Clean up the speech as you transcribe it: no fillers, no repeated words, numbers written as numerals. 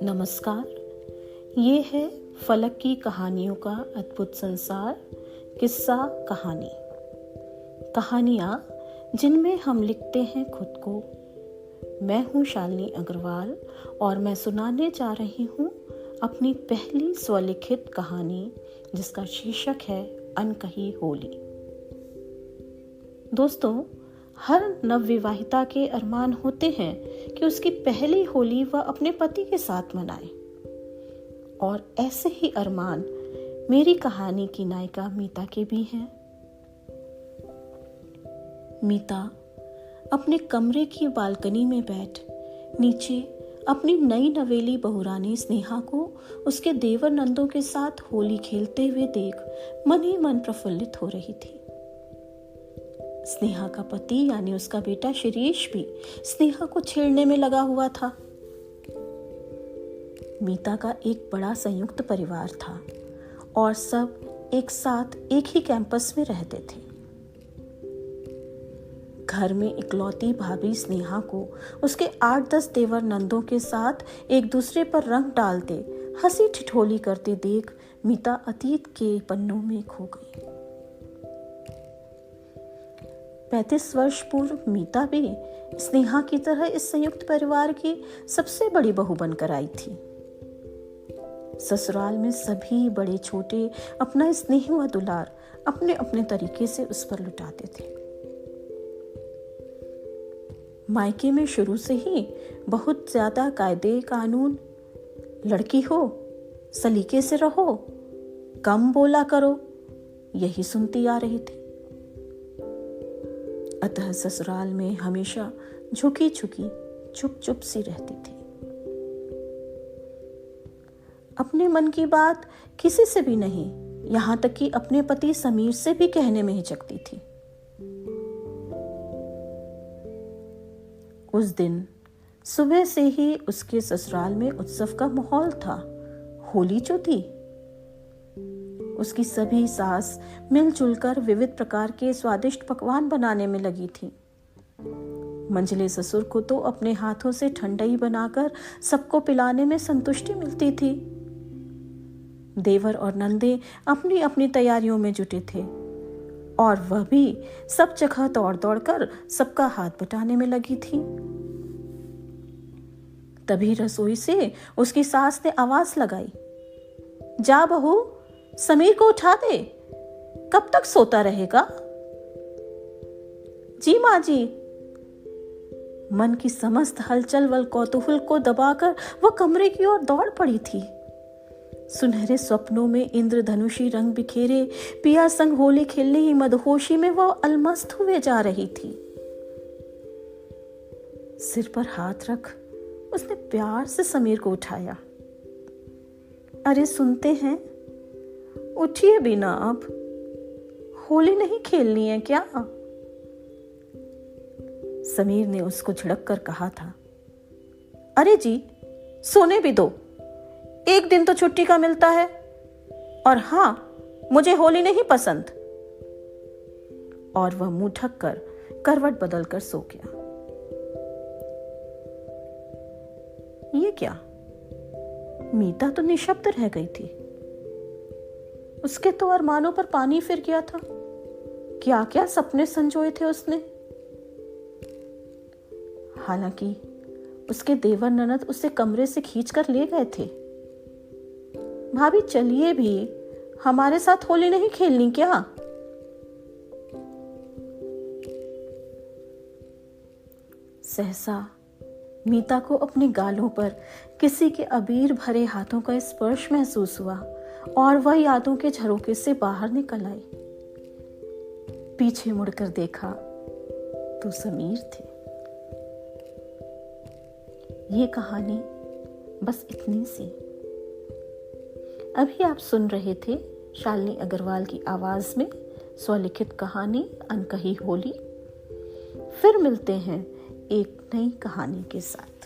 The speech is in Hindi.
नमस्कार। ये है फलक की कहानियों का अद्भुत संसार, किस्सा कहानी। कहानियाँ जिनमें हम लिखते हैं खुद को। मैं हूँ शालिनी अग्रवाल और मैं सुनाने जा रही हूँ अपनी पहली स्वलिखित कहानी, जिसका शीर्षक है अनकही होली। दोस्तों, हर नवविवाहिता के अरमान होते हैं कि उसकी पहली होली वह अपने पति के साथ मनाए। और ऐसे ही अरमान मेरी कहानी की नायिका मीता के भी हैं। मीता अपने कमरे की बालकनी में बैठ नीचे अपनी नई नवेली बहुरानी स्नेहा को उसके देवर नंदों के साथ होली खेलते हुए देख मन ही मन प्रफुल्लित हो रही थी। स्नेहा का पति यानी उसका बेटा शिरीष भी स्नेहा को छेड़ने में लगा हुआ था। मीता का एक बड़ा संयुक्त परिवार था और सब एक साथ एक ही कैंपस में रहते थे। घर में इकलौती भाभी स्नेहा को उसके 8-10 देवर नंदों के साथ एक दूसरे पर रंग डालते, हंसी ठिठोली करते देख मीता अतीत के पन्नों में खो गई। 35 वर्ष पूर्व मीता भी स्नेहा की तरह इस संयुक्त परिवार की सबसे बड़ी बहू बनकर आई थी। ससुराल में सभी बड़े छोटे अपना स्नेह व दुलार अपने अपने तरीके से उस पर लुटाते थे। मायके में शुरू से ही बहुत ज्यादा कायदे कानून, लड़की हो सलीके से रहो, कम बोला करो, यही सुनती आ रही थी। अतः ससुराल में हमेशा झुकी झुकी चुप चुप सी रहती थी। अपने मन की बात किसी से भी नहीं, यहां तक कि अपने पति समीर से भी कहने में हिचकती थी। उस दिन सुबह से ही उसके ससुराल में उत्सव का माहौल था। होली जो थी, उसकी सभी सास मिलजुल कर विविध प्रकार के स्वादिष्ट पकवान बनाने में लगी थी। मंझले ससुर को तो अपने हाथों से ठंडाई बनाकर सबको पिलाने में संतुष्टि मिलती थी। देवर और नंदे अपनी अपनी तैयारियों में जुटे थे और वह भी सब जगह दौड़ दौड़ कर सबका हाथ बटाने में लगी थी। तभी रसोई से उसकी सास ने आवाज लगाई, जा बहू, समीर को उठा दे, कब तक सोता रहेगा? जी माँ जी। मन की समस्त हलचल व कौतूहल को दबाकर वह कमरे की ओर दौड़ पड़ी थी। सुनहरे स्वप्नों में इंद्रधनुषी रंग बिखेरे पिया संग होली खेलने की मदहोशी में वह अलमस्त हुए जा रही थी। सिर पर हाथ रख उसने प्यार से समीर को उठाया। अरे सुनते हैं, उठिए भी ना, अब होली नहीं खेलनी है क्या? समीर ने उसको झिड़क कर कहा था। अरे जी, सोने भी दो, एक दिन तो छुट्टी का मिलता है। और हां, मुझे होली नहीं पसंद। और वह मुंह ढक कर करवट बदल कर सो गया। ये क्या? मीता तो निशब्द रह गई थी। उसके तो अरमानों पर पानी फिर गया था। क्या क्या सपने संजोए थे उसने। हालांकि उसके देवर ननद उसे कमरे से खींचकर ले गए थे। भाभी चलिए भी, हमारे साथ होली नहीं खेलनी क्या? सहसा मीता को अपने गालों पर किसी के अबीर भरे हाथों का स्पर्श महसूस हुआ और वह यादों के झरोखे से बाहर निकल आई। पीछे मुड़कर देखा तो समीर थे। ये कहानी बस इतनी सी। अभी आप सुन रहे थे शालिनी अग्रवाल की आवाज में स्वलिखित कहानी अनकही होली। फिर मिलते हैं एक नई कहानी के साथ।